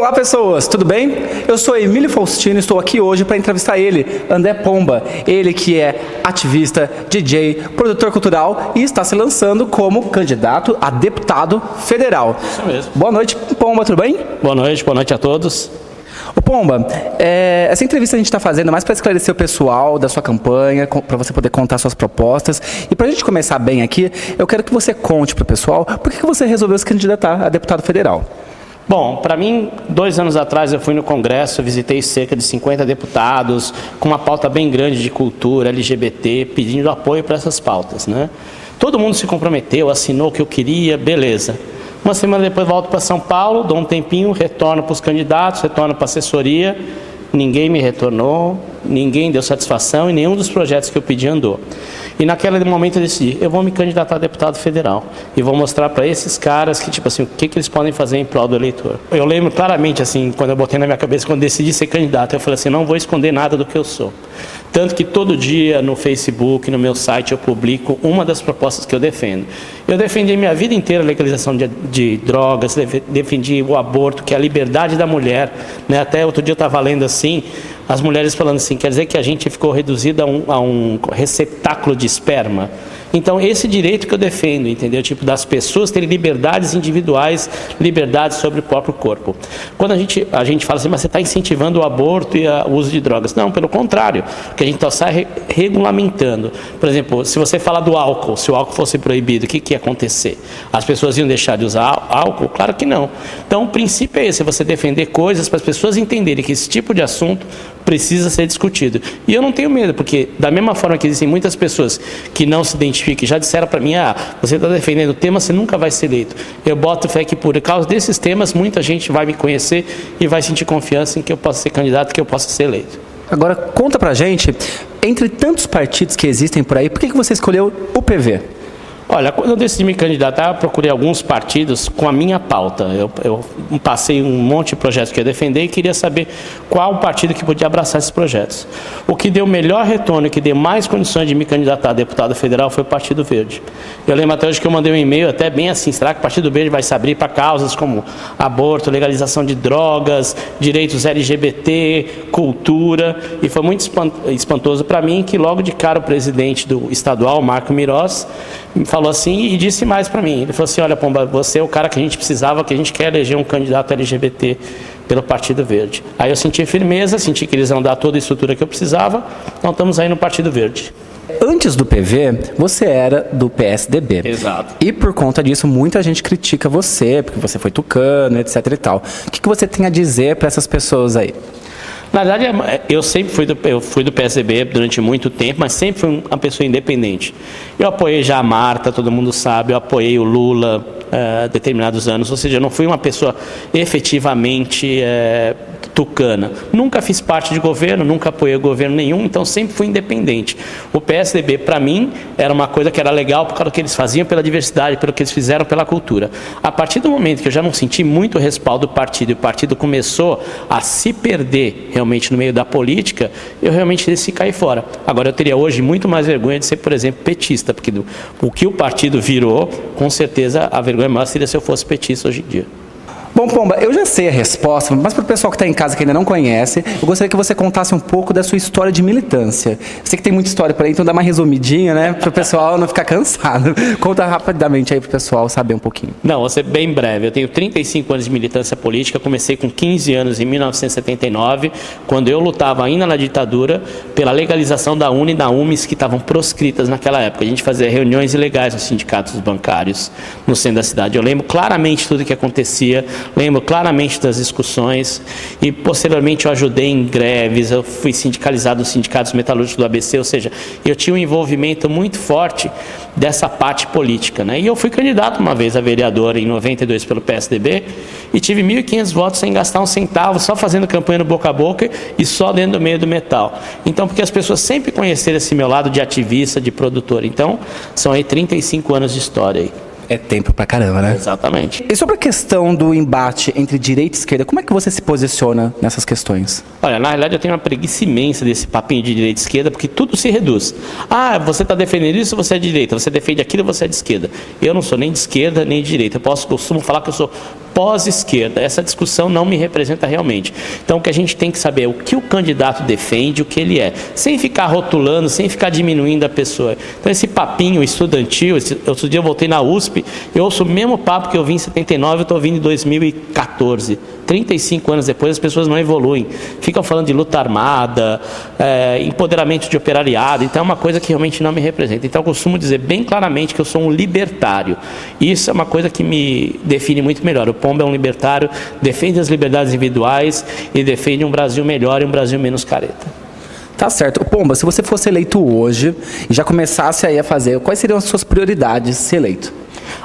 Olá pessoas, tudo bem? Eu sou Emílio Faustino e estou aqui hoje para entrevistar ele, André Pomba. Ele que é ativista, DJ, produtor cultural e está se lançando como candidato a deputado federal. Isso mesmo. Boa noite, Pomba, tudo bem? Boa noite a todos. Ô Pomba, essa entrevista a gente está fazendo mais para esclarecer o pessoal da sua campanha, para você poder contar suas propostas. E para a gente começar bem aqui, eu quero que você conte para o pessoal por que você resolveu se candidatar a deputado federal. Bom, para mim, 2 anos atrás eu fui no Congresso, visitei cerca de 50 deputados, com uma pauta bem grande de cultura, LGBT, pedindo apoio para essas pautas, né? Todo mundo se comprometeu, assinou o que eu queria, beleza. Uma semana depois volto para São Paulo, dou um tempinho, retorno para os candidatos, retorno para a assessoria, ninguém me retornou, ninguém deu satisfação e nenhum dos projetos que eu pedi andou. E naquele momento eu decidi, eu vou me candidatar a deputado federal e vou mostrar para esses caras que, tipo assim, o que eles podem fazer em prol do eleitor. Eu lembro claramente, assim, quando eu botei na minha cabeça, quando decidi ser candidato, eu falei assim, não vou esconder nada do que eu sou. Tanto que todo dia no Facebook, no meu site, eu publico uma das propostas que eu defendo. Eu defendi minha vida inteira a legalização de drogas, defendi o aborto, que é a liberdade da mulher, né? Até outro dia eu estava lendo assim, as mulheres falando assim, quer dizer que a gente ficou reduzido a um receptáculo de esperma. Então, esse direito que eu defendo, entendeu? Tipo, das pessoas terem liberdades individuais, liberdades sobre o próprio corpo. Quando a gente fala assim, mas você está incentivando o aborto e o uso de drogas. Não, pelo contrário, porque a gente está regulamentando. Por exemplo, se você falar do álcool, se o álcool fosse proibido, o que ia acontecer? As pessoas iam deixar de usar álcool? Claro que não. Então, o princípio é esse, é você defender coisas para as pessoas entenderem que esse tipo de assunto precisa ser discutido. E eu não tenho medo, porque da mesma forma que existem muitas pessoas que não se identificam, já disseram para mim, você está defendendo o tema, você nunca vai ser eleito. Eu boto fé que por causa desses temas, muita gente vai me conhecer e vai sentir confiança em que eu possa ser candidato, que eu possa ser eleito. Agora, conta pra gente, entre tantos partidos que existem por aí, por que você escolheu o PV? Olha, quando eu decidi me candidatar, eu procurei alguns partidos com a minha pauta. Eu passei um monte de projetos que eu ia defender e queria saber qual partido que podia abraçar esses projetos. O que deu melhor retorno e que deu mais condições de me candidatar a deputado federal foi o Partido Verde. Eu lembro até hoje que eu mandei um e-mail até bem assim, será que o Partido Verde vai se abrir para causas como aborto, legalização de drogas, direitos LGBT, cultura? E foi muito espantoso para mim que logo de cara o presidente do estadual, Marco Mirós, me falou assim e disse mais para mim. Ele falou assim, olha Pomba, você é o cara que a gente precisava, que a gente quer eleger um candidato LGBT pelo Partido Verde. Aí eu senti firmeza, senti que eles iam dar toda a estrutura que eu precisava, então estamos aí no Partido Verde. Antes do PV, você era do PSDB. Exato. E por conta disso, muita gente critica você, porque você foi tucano, etc e tal. O que você tem a dizer para essas pessoas aí? Na verdade, eu sempre fui do PSDB durante muito tempo, mas sempre fui uma pessoa independente. Eu apoiei já a Marta, todo mundo sabe, eu apoiei o Lula determinados anos, ou seja, eu não fui uma pessoa efetivamente tucana. Nunca fiz parte de governo, nunca apoiei governo nenhum, então sempre fui independente. O PSDB, para mim, era uma coisa que era legal por causa do que eles faziam pela diversidade, pelo que eles fizeram pela cultura. A partir do momento que eu já não senti muito respaldo do partido e o partido começou a se perder realmente no meio da política, eu realmente decidi cair fora. Agora, eu teria hoje muito mais vergonha de ser, por exemplo, petista, porque o que o partido virou, com certeza a vergonha maior seria se eu fosse petista hoje em dia. Bom, Pomba, eu já sei a resposta, mas para o pessoal que está em casa que ainda não conhece, eu gostaria que você contasse um pouco da sua história de militância. Eu sei que tem muita história por aí, então dá uma resumidinha, né, para o pessoal não ficar cansado. Conta rapidamente aí para o pessoal saber um pouquinho. Não, vou ser bem breve. Eu tenho 35 anos de militância política, comecei com 15 anos em 1979, quando eu lutava ainda na ditadura pela legalização da UNE e da UMES que estavam proscritas naquela época. A gente fazia reuniões ilegais nos sindicatos bancários no centro da cidade. Eu lembro claramente tudo o que acontecia, lembro claramente das discussões e posteriormente eu ajudei em greves, eu fui sindicalizado nos sindicatos metalúrgicos do ABC, ou seja, eu tinha um envolvimento muito forte dessa parte política, né? E eu fui candidato uma vez a vereador em 92 pelo PSDB e tive 1.500 votos sem gastar um centavo, só fazendo campanha no boca a boca e só dentro do meio do metal. Então, porque as pessoas sempre conheceram esse meu lado de ativista, de produtor. Então, são aí 35 anos de história aí. É tempo pra caramba, né? Exatamente. E sobre a questão do embate entre direita e esquerda, como é que você se posiciona nessas questões? Olha, na realidade eu tenho uma preguiça imensa desse papinho de direita e esquerda, porque tudo se reduz. Você está defendendo isso, você é de direita. Você defende aquilo, você é de esquerda. Eu não sou nem de esquerda, nem de direita. Eu costumo falar que eu sou pós-esquerda. Essa discussão não me representa realmente. Então, o que a gente tem que saber é o que o candidato defende, o que ele é, sem ficar rotulando, sem ficar diminuindo a pessoa. Então, esse papinho estudantil, outro dia eu voltei na USP, eu ouço o mesmo papo que eu vi em 79, eu estou ouvindo em 2014. 35 anos depois, as pessoas não evoluem. Ficam falando de luta armada, empoderamento de operariado. Então, é uma coisa que realmente não me representa. Então, eu costumo dizer bem claramente que eu sou um libertário. Isso é uma coisa que me define muito melhor. O Pomba é um libertário, defende as liberdades individuais e defende um Brasil melhor e um Brasil menos careta. Tá certo. Pomba, se você fosse eleito hoje e já começasse aí a fazer, quais seriam as suas prioridades se eleito?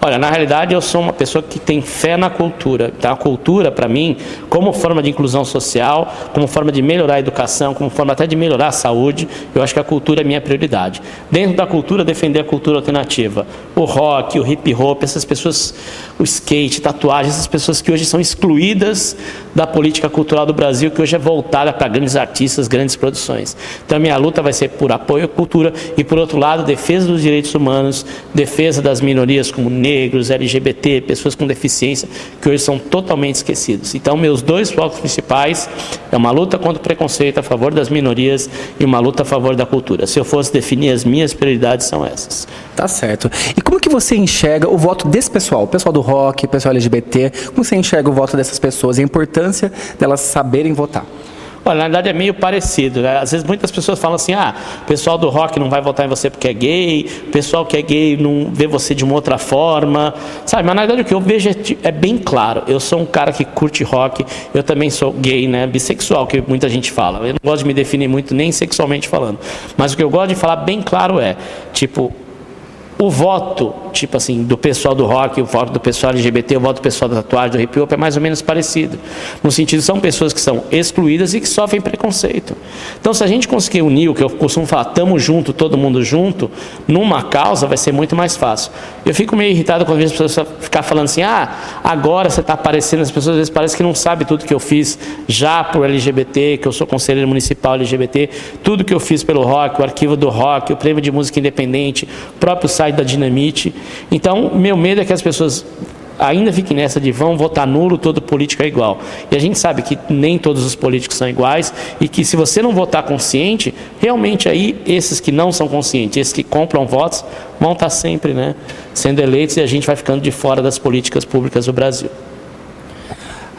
Olha, na realidade eu sou uma pessoa que tem fé na cultura. Então, a cultura, para mim, como forma de inclusão social, como forma de melhorar a educação, como forma até de melhorar a saúde, eu acho que a cultura é minha prioridade. Dentro da cultura, defender a cultura alternativa. O rock, o hip hop, essas pessoas, o skate, tatuagem, essas pessoas que hoje são excluídas da política cultural do Brasil, que hoje é voltada para grandes artistas, grandes produções. Então, a minha luta vai ser por apoio à cultura e, por outro lado, defesa dos direitos humanos, defesa das minorias como negros, LGBT, pessoas com deficiência, que hoje são totalmente esquecidos. Então, meus dois focos principais é uma luta contra o preconceito a favor das minorias e uma luta a favor da cultura. Se eu fosse definir, as minhas prioridades são essas. Tá certo. E como que você enxerga o voto desse pessoal, o pessoal do rock, o pessoal LGBT, como você enxerga o voto dessas pessoas e a importância delas saberem votar? Olha, na verdade é meio parecido, né? Às vezes muitas pessoas falam assim, o pessoal do rock não vai votar em você porque é gay, o pessoal que é gay não vê você de uma outra forma, sabe? Mas na verdade o que eu vejo é bem claro. Eu sou um cara que curte rock, eu também sou gay, né? Bissexual, que muita gente fala. Eu não gosto de me definir muito, nem sexualmente falando. Mas o que eu gosto de falar bem claro é, tipo, o voto, tipo assim, do pessoal do rock, o voto do pessoal LGBT, o voto do pessoal da tatuagem, do hip hop é mais ou menos parecido. No sentido, são pessoas que são excluídas e que sofrem preconceito. Então, se a gente conseguir unir o que eu costumo falar, tamo junto, todo mundo junto, numa causa, vai ser muito mais fácil. Eu fico meio irritado quando as pessoas ficam falando assim, agora você está aparecendo, as pessoas às vezes parecem que não sabem tudo que eu fiz já por LGBT, que eu sou conselheiro municipal LGBT, tudo que eu fiz pelo rock, o arquivo do rock, o prêmio de música independente, o próprio site da Dinamite. Então, meu medo é que as pessoas ainda fiquem nessa de vão votar nulo, todo político é igual. E a gente sabe que nem todos os políticos são iguais e que se você não votar consciente, realmente aí esses que não são conscientes, esses que compram votos, vão estar sempre, né, sendo eleitos e a gente vai ficando de fora das políticas públicas do Brasil.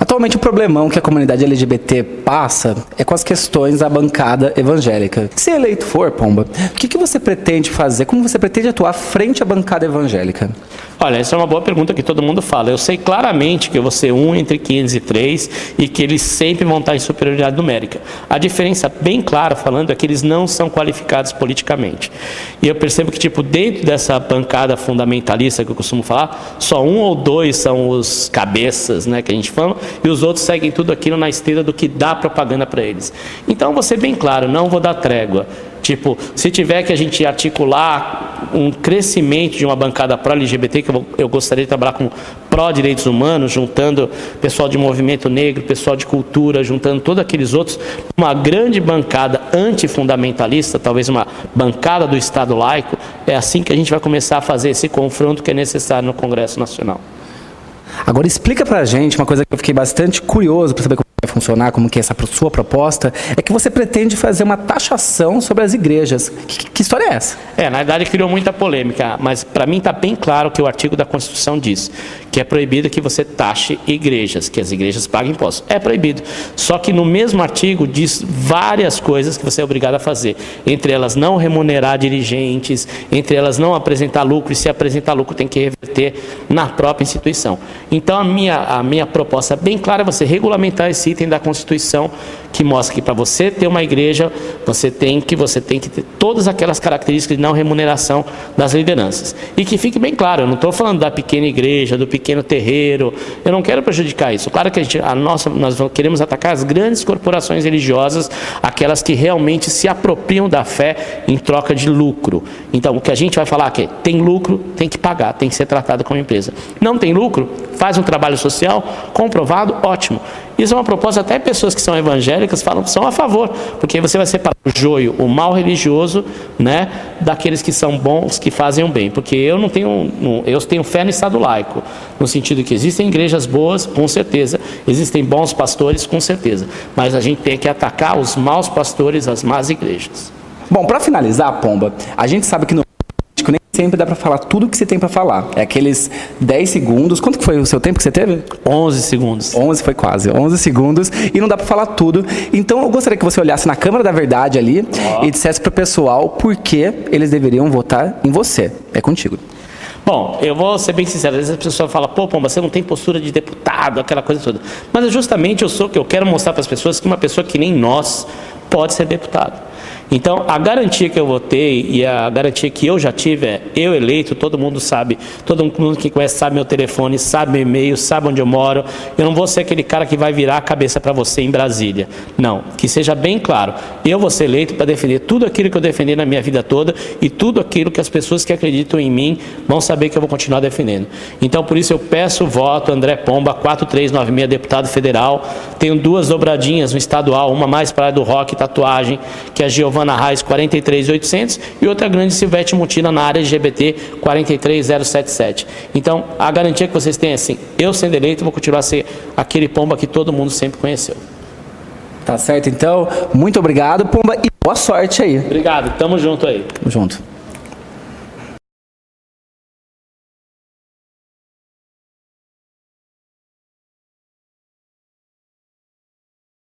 Atualmente, o problemão que a comunidade LGBT passa é com as questões da bancada evangélica. Se eleito for, Pomba, o que você pretende fazer? Como você pretende atuar frente à bancada evangélica? Olha, essa é uma boa pergunta que todo mundo fala. Eu sei claramente que eu vou ser um entre 503 e que eles sempre vão estar em superioridade numérica. A diferença, bem clara falando, é que eles não são qualificados politicamente. E eu percebo que, tipo, dentro dessa bancada fundamentalista que eu costumo falar, só um ou dois são os cabeças, né, que a gente fala, e os outros seguem tudo aquilo na esteira do que dá propaganda para eles. Então, vou ser bem claro, não vou dar trégua. Tipo, se tiver que a gente articular um crescimento de uma bancada pró-LGBT, que eu gostaria de trabalhar com pró-direitos humanos, juntando pessoal de movimento negro, pessoal de cultura, juntando todos aqueles outros, uma grande bancada antifundamentalista, talvez uma bancada do Estado laico, é assim que a gente vai começar a fazer esse confronto que é necessário no Congresso Nacional. Agora explica pra gente uma coisa que eu fiquei bastante curioso para saber como vai funcionar, como que é essa sua proposta, é que você pretende fazer uma taxação sobre as igrejas. Que história é essa? Na verdade criou muita polêmica, mas para mim está bem claro que o artigo da Constituição diz que é proibido que você taxe igrejas, que as igrejas paguem impostos. É proibido. Só que no mesmo artigo diz várias coisas que você é obrigado a fazer. Entre elas não remunerar dirigentes, entre elas não apresentar lucro, e se apresentar lucro tem que reverter na própria instituição. Então a minha proposta bem clara é você regulamentar esse item da Constituição que mostra que para você ter uma igreja, você tem que ter todas aquelas características de não remuneração das lideranças. E que fique bem claro, eu não estou falando da pequena igreja, do pequeno terreiro, eu não quero prejudicar isso. Claro que nós queremos atacar as grandes corporações religiosas, aquelas que realmente se apropriam da fé em troca de lucro. Então, o que a gente vai falar aqui é, tem lucro, tem que pagar, tem que ser tratado como empresa. Não tem lucro, faz um trabalho social, comprovado, ótimo. Isso é uma proposta, até pessoas que são evangélicas falam que são a favor, porque você vai separar o joio, o mal religioso, né, daqueles que são bons, que fazem o bem. Porque eu tenho fé no Estado laico, no sentido que existem igrejas boas, com certeza, existem bons pastores, com certeza, mas a gente tem que atacar os maus pastores, as más igrejas. Bom, para finalizar, Pomba, a gente sabe que no político nem sempre dá para falar tudo que você tem para falar. É aqueles 10 segundos. Quanto que foi o seu tempo que você teve? 11 segundos. 11, foi quase. 11 segundos. E não dá para falar tudo. Então eu gostaria que você olhasse na câmera da verdade ali e dissesse para o pessoal por que eles deveriam votar em você. É contigo. Bom, eu vou ser bem sincero, às vezes a pessoa fala, pô, Pomba, você não tem postura de deputado, aquela coisa toda. Mas é justamente que eu quero mostrar para as pessoas que uma pessoa que nem nós pode ser deputado. Então, a garantia que eu votei e a garantia que eu já tive é, eu eleito, todo mundo sabe, todo mundo que conhece sabe meu telefone, sabe meu e-mail, sabe onde eu moro. Eu não vou ser aquele cara que vai virar a cabeça para você em Brasília. Não, que seja bem claro, eu vou ser eleito para defender tudo aquilo que eu defendi na minha vida toda e tudo aquilo que as pessoas que acreditam em mim vão saber que eu vou continuar defendendo. Então, por isso eu peço o voto, André Pomba, 4396, deputado federal. Tenho 2 dobradinhas no estadual, uma mais para a área do rock e tatuagem, que é a Giovana Reis 43.800 e outra grande Silvete Mutina na área LGBT 43.077. Então, a garantia que vocês têm é assim, eu sendo eleito vou continuar a ser aquele Pomba que todo mundo sempre conheceu. Tá certo, então. Muito obrigado, Pomba, e boa sorte aí. Obrigado, tamo junto aí. Tamo junto.